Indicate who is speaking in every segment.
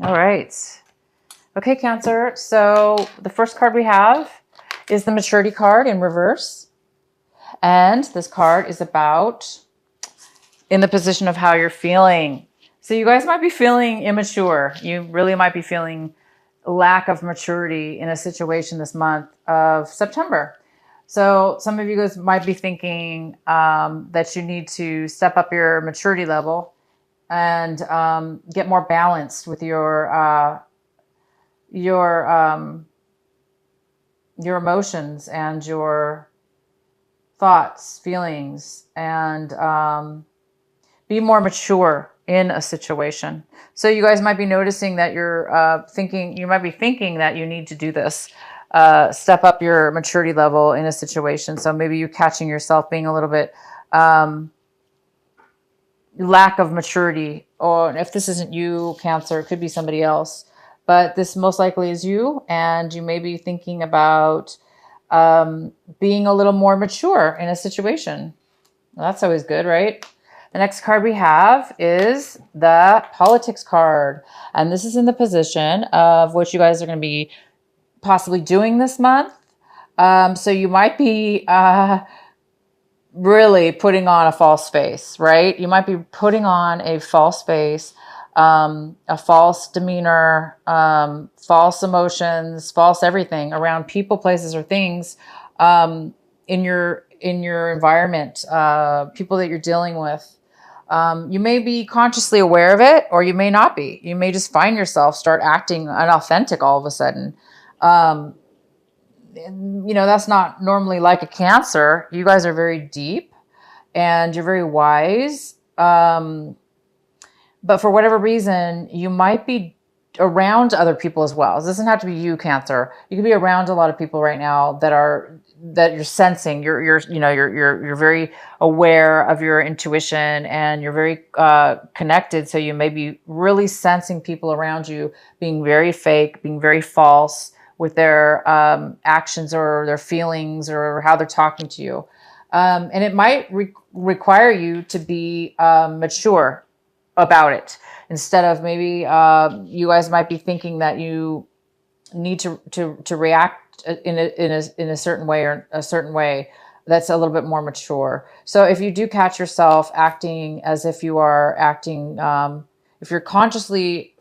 Speaker 1: All right. Okay, Cancer. So the first card we have is the maturity card in reverse. And this card is about in the position of how you're feeling. So you guys might be feeling immature. You really might be feeling lack of maturity in a situation this month of September. So some of you guys might be thinking that you need to step up your maturity level and get more balanced with your emotions and your thoughts, feelings, and be more mature in a situation. So you guys might be noticing that you're you might be thinking that you need to do this, step up your maturity level in a situation. So maybe you're catching yourself being a little bit lack of maturity, or if this isn't you, Cancer, it could be somebody else, but this most likely is you, and you may be thinking about being a little more mature in a situation. Well, that's always good, right? The next card we have is the politics card. And this is in the position of what you guys are going to be possibly doing this month. So you might be really putting on a false face, right? You might be putting on a false face, a false demeanor, false emotions, false everything around people, places, or things in your environment, people that you're dealing with. You may be consciously aware of it, or you may not be. You may just find yourself start acting unauthentic all of a sudden. That's not normally like a Cancer. You guys are very deep and you're very wise. But for whatever reason, you might be around other people as well. It doesn't have to be you, Cancer. You could be around a lot of people right now that you're sensing. You're very aware of your intuition, and you're very connected. So you may be really sensing people around you being very fake, being very false with their actions or their feelings or how they're talking to you. And it might require you to be mature about it, instead of maybe you guys might be thinking that you need to react in a certain way, or a certain way that's a little bit more mature. So if you do catch yourself acting as if you are acting, if you're consciously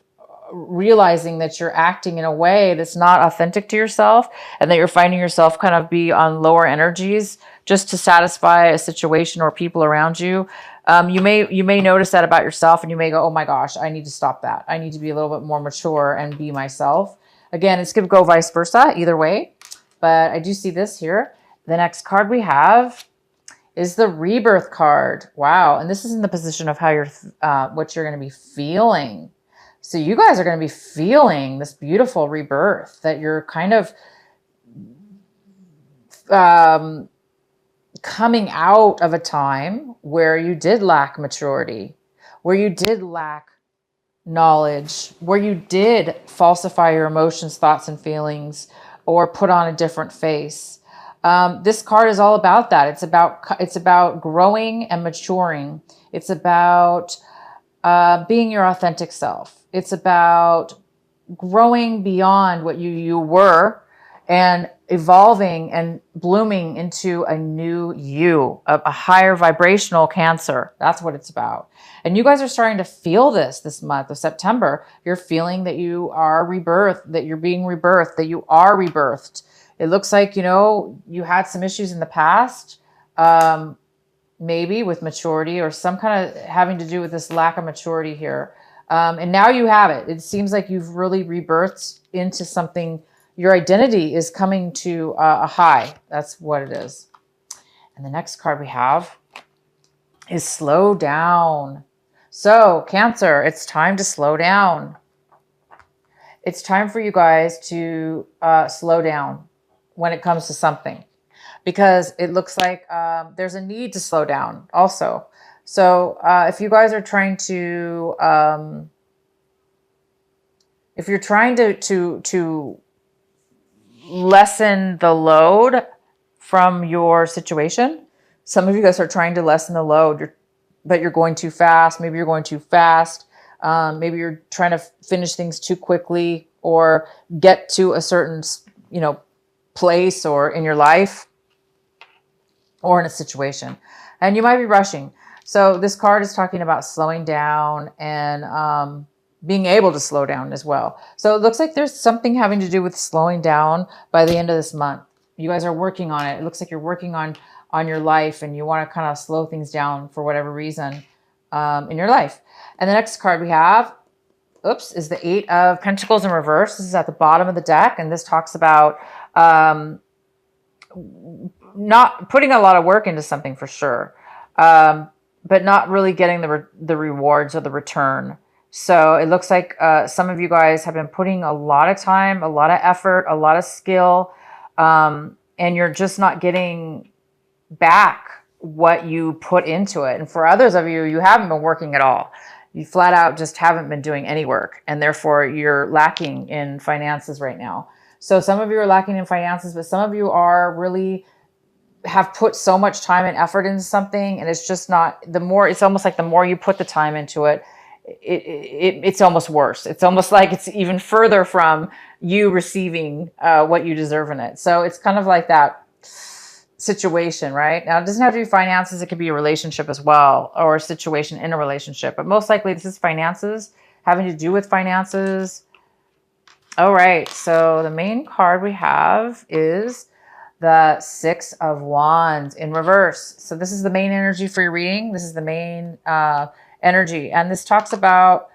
Speaker 1: realizing that you're acting in a way that's not authentic to yourself, and that you're finding yourself kind of be on lower energies just to satisfy a situation or people around you, you may notice that about yourself, and you may go, oh my gosh, I need to stop that. I need to be a little bit more mature and be myself. Again, it's going to go vice versa either way, but I do see this here. The next card we have is the rebirth card. Wow. And this is in the position of how what you're going to be feeling. So you guys are going to be feeling this beautiful rebirth, that you're kind of coming out of a time where you did lack maturity, where you did lack knowledge, where you did falsify your emotions, thoughts, and feelings, or put on a different face. This card is all about that. It's about growing and maturing. It's about being your authentic self. It's about growing beyond what you were and evolving and blooming into a new you, a higher vibrational Cancer. That's what it's about. And you guys are starting to feel this month of September. You're feeling that you are rebirthed, that you're being rebirthed, that you are rebirthed. It looks like, you had some issues in the past, maybe with maturity, or some kind of having to do with this lack of maturity here. And now you have it. It seems like you've really rebirthed into something. Your identity is coming to a high. That's what it is. And the next card we have is slow down. So Cancer, it's time to slow down. It's time for you guys to slow down when it comes to something, because it looks like there's a need to slow down also. So if you guys are trying to, if you're trying to lessen the load from your situation, some of you guys are trying to lessen the load, but you're going too fast. Maybe you're going too fast. Maybe you're trying to finish things too quickly or get to a certain, place or in your life or in a situation, and you might be rushing. So this card is talking about slowing down and being able to slow down as well. So it looks like there's something having to do with slowing down by the end of this month. You guys are working on it. It looks like you're working on your life, and you want to kind of slow things down for whatever reason in your life. And the next card we have, is the Eight of Pentacles in reverse. This is at the bottom of the deck, and this talks about not putting a lot of work into something for sure, but not really getting the rewards or the return. So it looks like some of you guys have been putting a lot of time, a lot of effort, a lot of skill, and you're just not getting back what you put into it. And for others of you, you haven't been working at all. You flat out just haven't been doing any work, and therefore you're lacking in finances right now. So some of you are lacking in finances, but some of you are really have put so much time and effort into something, and it's just not, it's almost like the more you put the time into it, it's almost worse. It's almost like it's even further from you receiving what you deserve in it. So it's kind of like that situation, right? Now, it doesn't have to be finances. It could be a relationship as well, or a situation in a relationship, but most likely this is finances, having to do with finances. All right. So the main card we have is the Six of Wands in reverse. So this is the main energy for your reading. This is the main energy. And this talks about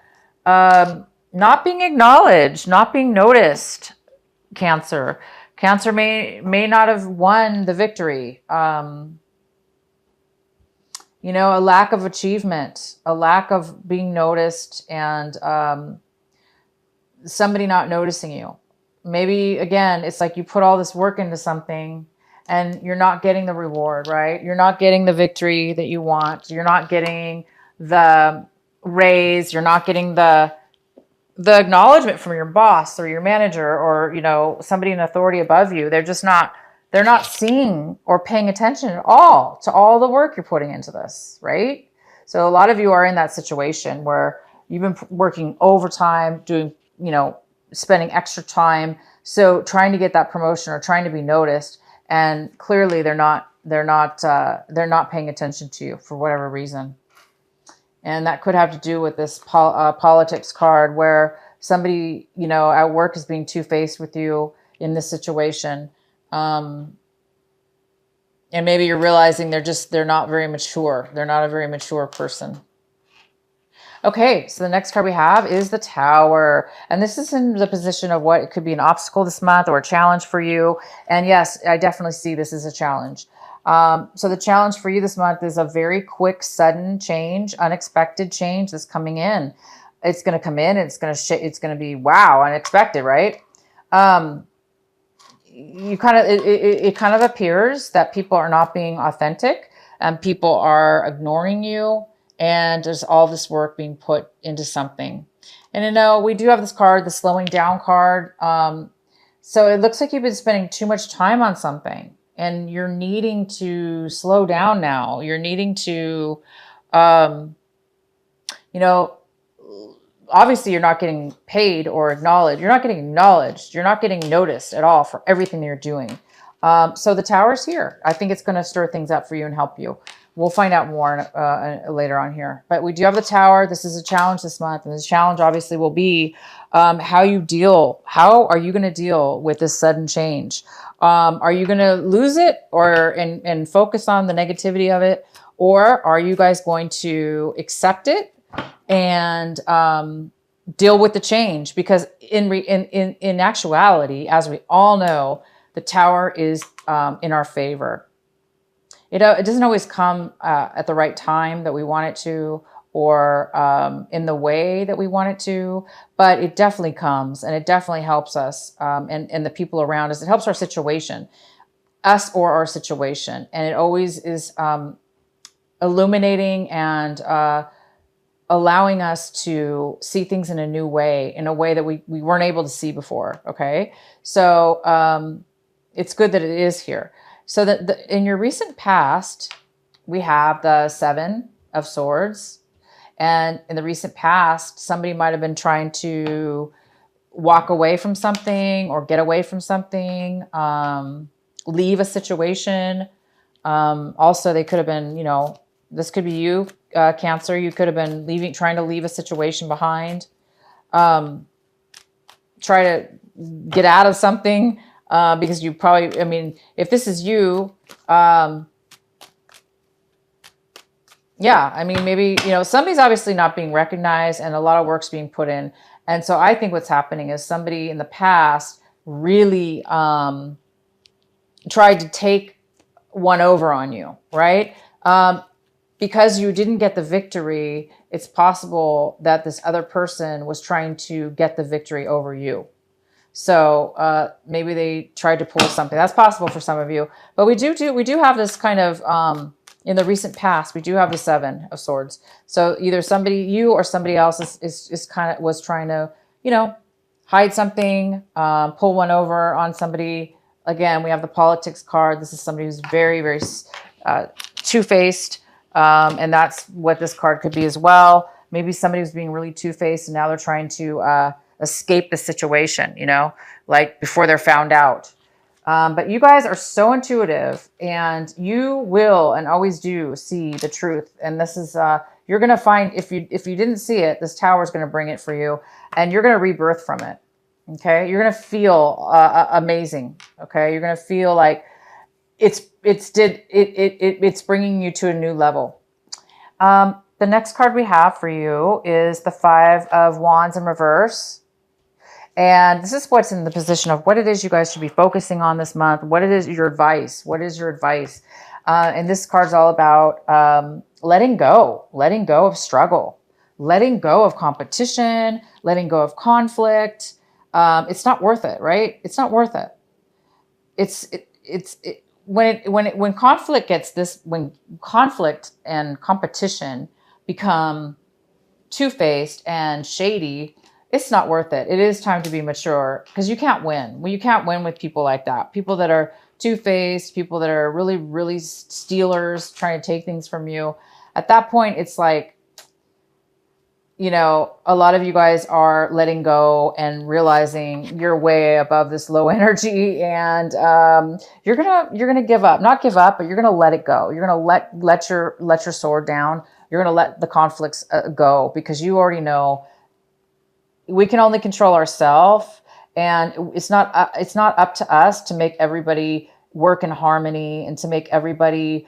Speaker 1: not being acknowledged, not being noticed, Cancer. Cancer may not have won the victory. A lack of achievement, a lack of being noticed, and somebody not noticing you. Maybe, again, it's like you put all this work into something and you're not getting the reward, right? You're not getting the victory that you want. You're not getting the raise. You're not getting the acknowledgement from your boss or your manager or, somebody in authority above you. They're not seeing or paying attention at all to all the work you're putting into this, right? So a lot of you are in that situation where you've been working overtime, doing, spending extra time. So trying to get that promotion or trying to be noticed. And clearly they're not paying attention to you for whatever reason. And that could have to do with this politics card where somebody, at work is being two-faced with you in this situation. And maybe you're realizing they're not very mature. They're not a very mature person. Okay, so the next card we have is the Tower. And this is in the position of what it could be an obstacle this month or a challenge for you. And yes, I definitely see this as a challenge. So the challenge for you this month is a very quick, sudden change, unexpected change that's coming in. It's going to come in. It's going to be, wow, unexpected, right? It kind of appears that people are not being authentic and people are ignoring you. And there's all this work being put into something. And we do have this card, the slowing down card. So it looks like you've been spending too much time on something and you're needing to slow down now. You're needing to, obviously you're not getting paid or acknowledged. You're not getting acknowledged. You're not getting noticed at all for everything that you're doing. So the Tower's here. I think it's going to stir things up for you and help you. We'll find out more later on here. But we do have the Tower. This is a challenge this month. And this challenge obviously will be how you deal. How are you going to deal with this sudden change? Are you going to lose it and focus on the negativity of it? Or are you guys going to accept it and deal with the change? Because in actuality, as we all know, the Tower is in our favor. It doesn't always come at the right time that we want it to, or in the way that we want it to, but it definitely comes and it definitely helps us and the people around us. It helps our situation, us or our situation. And it always is illuminating and allowing us to see things in a new way, in a way that we weren't able to see before. Okay. So it's good that it is here. So that in your recent past, we have the Seven of Swords. And in the recent past, somebody might have been trying to walk away from something or get away from something, leave a situation. Also, they could have been, this could be you, Cancer. You could have been trying to leave a situation behind. Try to get out of something because you probably, I mean, if this is you, yeah, I mean, maybe, somebody's obviously not being recognized and a lot of work's being put in. And so I think what's happening is somebody in the past really tried to take one over on you, right? Because you didn't get the victory, it's possible that this other person was trying to get the victory over you. So maybe they tried to pull something. That's possible for some of you. But we do have this kind of, in the recent past, we do have the 7 of Swords. So either you or somebody else was trying to, hide something, pull one over on somebody. Again, we have the politics card. This is somebody who's very, very two-faced. And that's what this card could be as well. Maybe somebody was being really two-faced and now they're trying to escape the situation, like before they're found out. But you guys are so intuitive and you will and always do see the truth. And this is, you're going to find, if you didn't see it, this tower is going to bring it for you and you're going to rebirth from it. Okay. You're going to feel amazing. Okay. You're going to feel like it's bringing you to a new level. The next card we have for you is the 5 of Wands in reverse. And this is what's in the position of what it is you guys should be focusing on this month. What it is your advice. What is your advice? And this card's all about letting go of struggle, letting go of competition, letting go of conflict. It's not worth it, right? It's not worth it. When conflict and competition become two-faced and shady, it's not worth it. It is time to be mature because you can't win. Well, you can't win with people like that. People that are two-faced, people that are really, really stealers, trying to take things from you. At that point, it's like, a lot of you guys are letting go and realizing you're way above this low energy and you're gonna give up. Not give up, but you're gonna let it go. You're gonna let your sword down. You're gonna let the conflicts go because you already know we can only control ourselves, and it's not up to us to make everybody work in harmony and to make everybody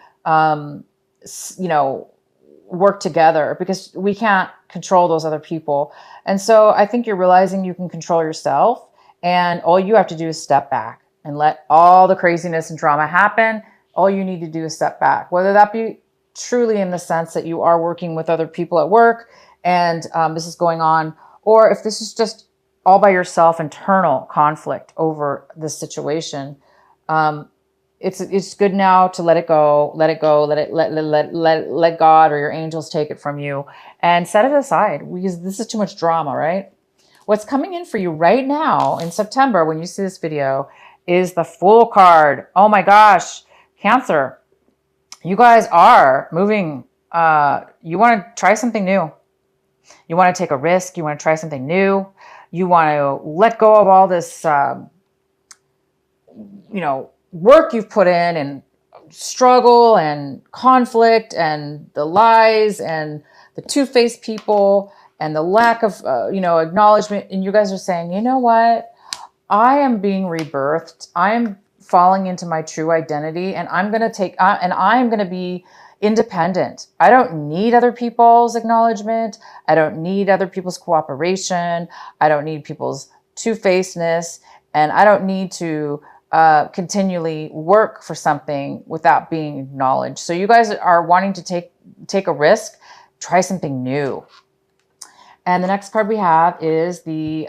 Speaker 1: work together because we can't control those other people. And so I think you're realizing you can control yourself and all you have to do is step back and let all the craziness and drama happen. All you need to do is step back, whether that be truly in the sense that you are working with other people at work and this is going on, or if this is just all by yourself, internal conflict over this situation. It's good now to let God or your angels take it from you and set it aside because this is too much drama, right? What's coming in for you right now in September when you see this video is the Fool card. Oh my gosh, Cancer, you guys are moving. You want to try something new. You want to take a risk. You want to try something new. You want to let go of all this, work you've put in and struggle and conflict and the lies and the two-faced people and the lack of, acknowledgement. And you guys are saying, you know what? I am being rebirthed. I'm falling into my true identity and I'm going to be independent. I don't need other people's acknowledgement. I don't need other people's cooperation. I don't need people's two-facedness. And I don't need to continually work for something without being acknowledged. So you guys are wanting to take a risk, try something new. And the next card we have is the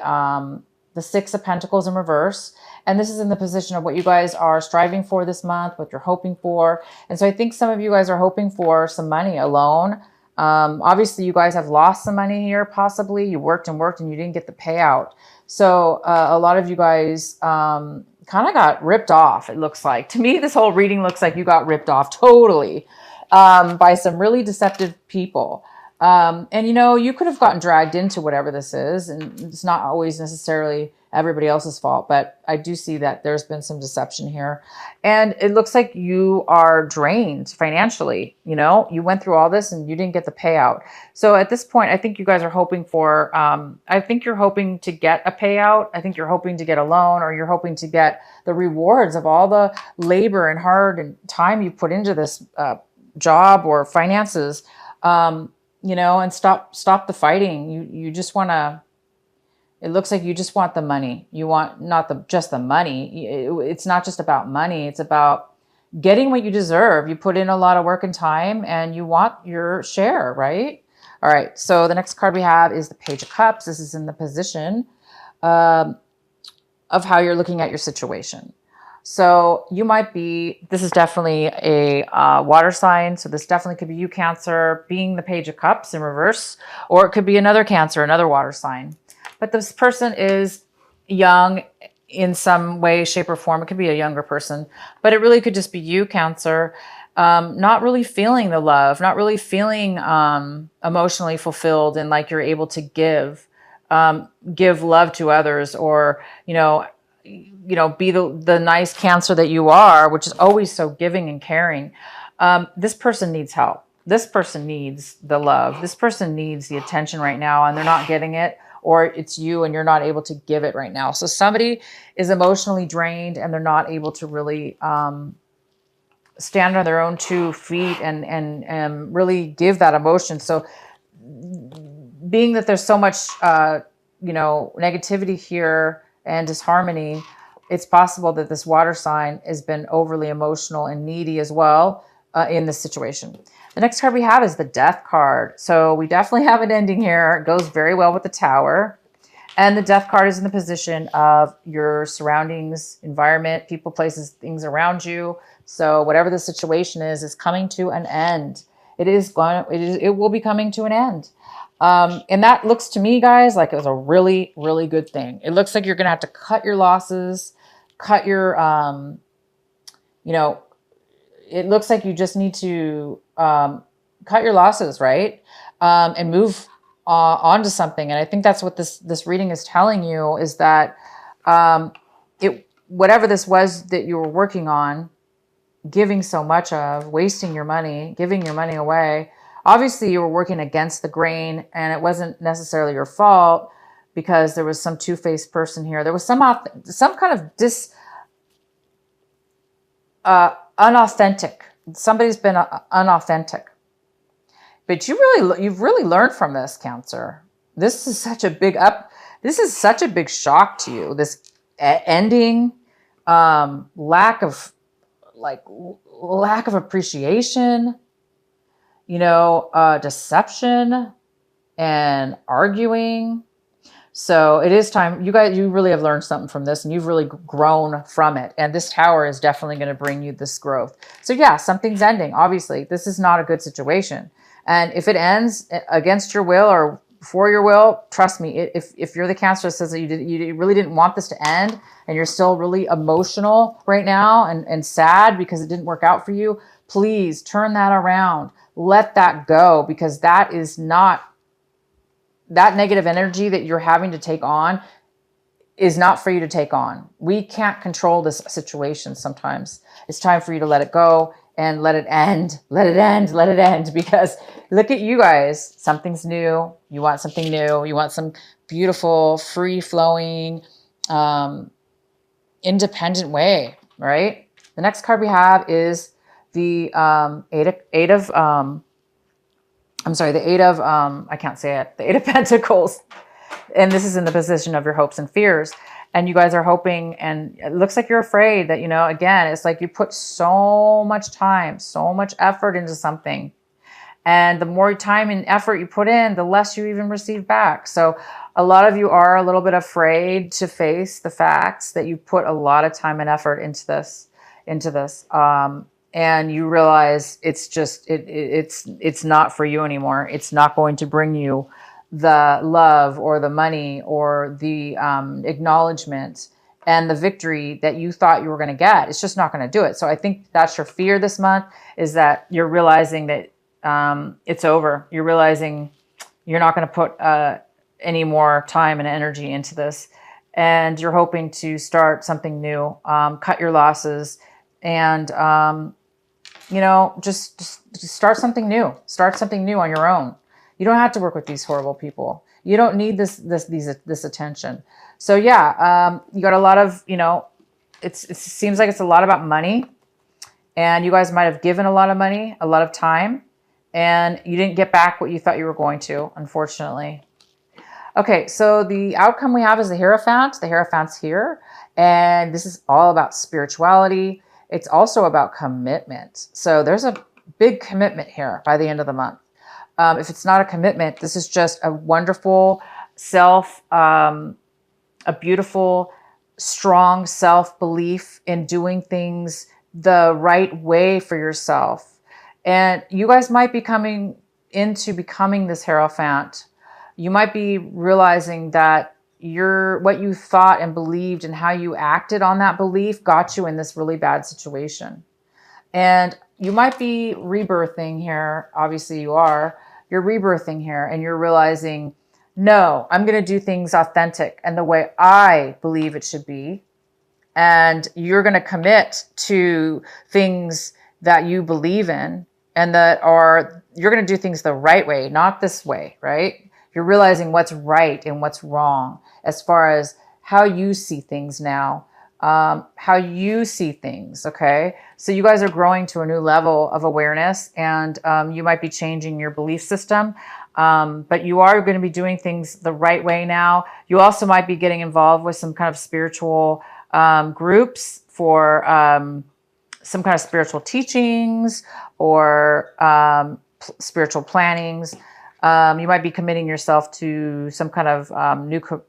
Speaker 1: 6 of Pentacles in reverse. And this is in the position of what you guys are striving for this month, what you're hoping for. And so I think some of you guys are hoping for some money, a loan. Obviously, you guys have lost some money here, possibly. You worked and worked and you didn't get the payout. So a lot of you guys kind of got ripped off, it looks like. To me, this whole reading looks like you got ripped off totally by some really deceptive people. And you know, you could have gotten dragged into whatever this is, and it's not always necessarily everybody else's fault, but I do see that there's been some deception here. And it looks like you are drained financially. You know, you went through all this and you didn't get the payout. So at this point, I think you guys are hoping for, I think you're hoping to get a payout. I think you're hoping to get a loan, or you're hoping to get the rewards of all the labor and hard and time you put into this job or finances. You know, and stop the fighting. You just want to, it looks like you just want the money. You want not just the money. It's not just about money. It's about getting what you deserve. You put in a lot of work and time and you want your share, right? All right. So the next card we have is the Page of Cups. This is in the position of how you're looking at your situation. So you might be, this is definitely a water sign. So this definitely could be you, Cancer, being the Page of Cups in reverse, or it could be another Cancer, another water sign. But this person is young in some way, shape, or form. It could be a younger person, but it really could just be you, Cancer, not really feeling the love, not really feeling emotionally fulfilled and like you're able to give love to others, or, be the nice Cancer that you are, which is always so giving and caring. This person needs help. This person needs the love. This person needs the attention right now, and they're not getting it, or it's you and you're not able to give it right now. So somebody is emotionally drained and they're not able to really stand on their own 2 feet and really give that emotion. So being that there's so much, negativity here and disharmony, it's possible that this water sign has been overly emotional and needy as well in this situation. The next card we have is the Death card. So we definitely have an ending here. It goes very well with the Tower. And the Death card is in the position of your surroundings, environment, people, places, things around you. So whatever the situation is coming to an end. It will be coming to an end. And that looks to me, guys, like it was a really, really good thing. It looks like you're going to have to cut your losses, cut your, it looks like you just need to cut your losses, right? And move on to something. And I think that's what this reading is telling you, is that whatever this was that you were working on, giving so much of, wasting your money, giving your money away, obviously you were working against the grain, and it wasn't necessarily your fault, because there was some two-faced person here. There was some kind of unauthentic. Somebody's been unauthentic. But you've really learned from this, Cancer. This is such a big shock to you. This ending, lack of appreciation, deception and arguing. So it is time. You really have learned something from this, and you've really grown from it. And this Tower is definitely going to bring you this growth. So yeah, something's ending. Obviously, this is not a good situation. And if it ends against your will or for your will, trust me, if you're the Cancer that says that you really didn't want this to end, and you're still really emotional right now and sad because it didn't work out for you, please turn that around. Let that go, because that is not, that negative energy that you're having to take on is not for you to take on. We can't control this situation sometimes. It's time for you to let it go and let it end. Let it end. Let it end. Because look at you guys. Something's new. You want something new. You want some beautiful, free-flowing, independent way, right? The next card we have is the Eight of Pentacles. And this is in the position of your hopes and fears. And you guys are hoping, and it looks like you're afraid that, again, it's like you put so much time, so much effort into something. And the more time and effort you put in, the less you even receive back. So a lot of you are a little bit afraid to face the facts that you put a lot of time and effort into this. And you realize it's just, it's not for you anymore. It's not going to bring you the love or the money or the acknowledgement and the victory that you thought you were going to get. It's just not going to do it. So I think that's your fear this month, is that you're realizing that it's over. You're realizing you're not going to put any more time and energy into this. And you're hoping to start something new, cut your losses, and, just start something new. Start something new on your own. You don't have to work with these horrible people. You don't need this attention. So yeah, you got a lot of, it seems like it's a lot about money, and you guys might have given a lot of money, a lot of time, and you didn't get back what you thought you were going to, unfortunately. Okay, so the outcome we have is the Hierophant. The Hierophant's here, and this is all about spirituality. It's also about commitment. So there's a big commitment here by the end of the month. If it's not a commitment, this is just a wonderful a beautiful, strong self-belief in doing things the right way for yourself. And you guys might be coming into becoming this Hierophant. You might be realizing that what you thought and believed and how you acted on that belief got you in this really bad situation. And you might be rebirthing here. Obviously you are. You're rebirthing here, and you're realizing, no, I'm going to do things authentic and the way I believe it should be. And you're going to commit to things that you believe in, and you're going to do things the right way, not this way, right? You're realizing what's right and what's wrong as far as how you see things now, how you see things, okay? So you guys are growing to a new level of awareness, and you might be changing your belief system, but you are going to be doing things the right way now. You also might be getting involved with some kind of spiritual groups for some kind of spiritual teachings or spiritual plannings. You might be committing yourself to some kind of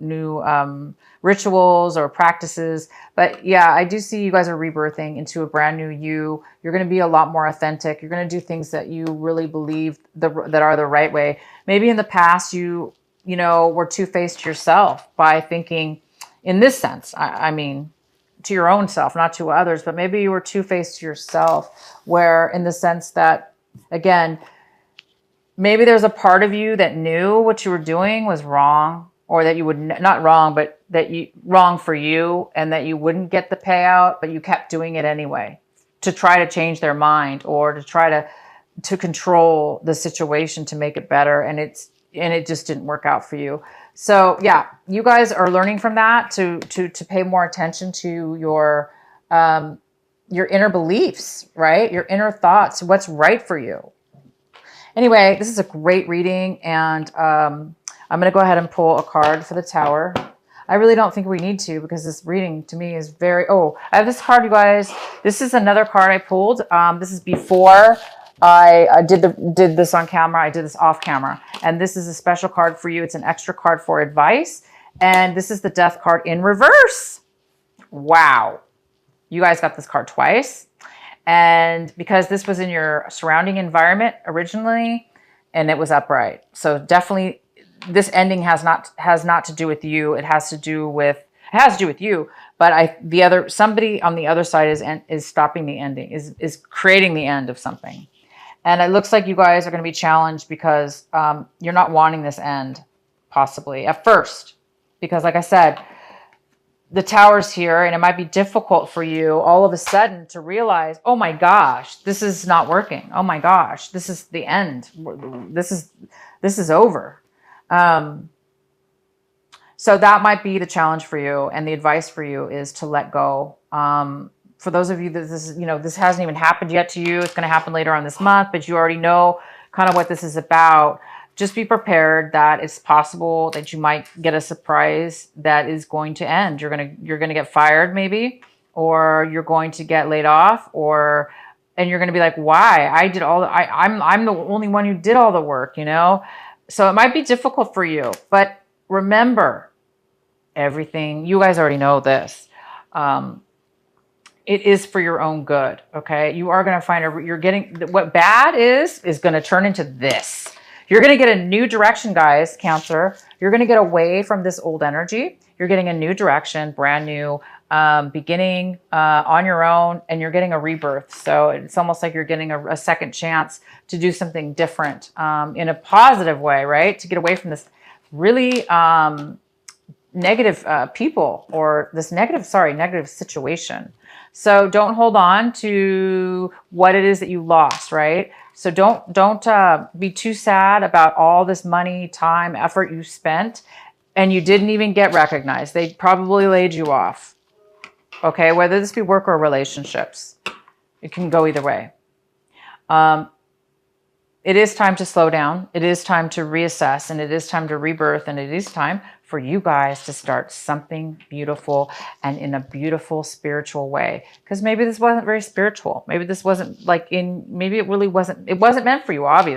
Speaker 1: new rituals or practices. But yeah, I do see you guys are rebirthing into a brand new you. You're going to be a lot more authentic. You're going to do things that you really believe that are the right way. Maybe in the past you were two-faced yourself by thinking, in this sense, I mean, to your own self, not to others, but maybe you were two-faced to yourself, where in the sense that, again, maybe there's a part of you that knew what you were doing was wrong, or that you would not wrong, but wrong for you, and that you wouldn't get the payout, but you kept doing it anyway to try to change their mind, or to try to control the situation to make it better. And it just didn't work out for you. So yeah, you guys are learning from that to pay more attention to your inner beliefs, right? Your inner thoughts, what's right for you. Anyway, this is a great reading, and I'm going to go ahead and pull a card for the Tower. I really don't think we need to, because this reading to me is very... Oh, I have this card, you guys. This is another card I pulled. This is before I did this on camera. I did this off camera. And this is a special card for you. It's an extra card for advice. And this is the Death card in reverse. Wow. You guys got this card twice. And because this was in your surrounding environment originally, and it was upright. So definitely this ending has not to do with you. It has to do with you, but somebody on the other side is stopping the ending, is creating the end of something. And it looks like you guys are going to be challenged because you're not wanting this end, possibly at first, because like I said, the Tower's here, and it might be difficult for you all of a sudden to realize, oh my gosh, this is not working. Oh my gosh, this is the end. This is over. So that might be the challenge for you, and the advice for you is to let go. For those of you that this hasn't even happened yet to you, it's going to happen later on this month, but you already know kind of what this is about. Just be prepared that it's possible that you might get a surprise that is going to end. You're going to get fired maybe, or you're going to get laid off, and you're going to be like, why? I'm the only one who did all the work, So it might be difficult for you, but remember everything. You guys already know this. It is for your own good. Okay. You are going to find what bad is going to turn into this. You're going to get a new direction, guys, Cancer. You're going to get away from this old energy. You're getting a new direction, brand new. beginning on your own, and you're getting a rebirth. So it's almost like you're getting a second chance to do something different in a positive way, right? To get away from this really negative people or this negative situation. So don't hold on to what it is that you lost, right? So don't be too sad about all this money, time, effort you spent, and you didn't even get recognized. They probably laid you off. Okay, whether this be work or relationships, it can go either way. It is time to slow down. It is time to reassess, and it is time to rebirth, and it is time for you guys to start something beautiful and in a beautiful spiritual way. Because maybe this wasn't very spiritual. Maybe this wasn't maybe it wasn't meant for you, obviously.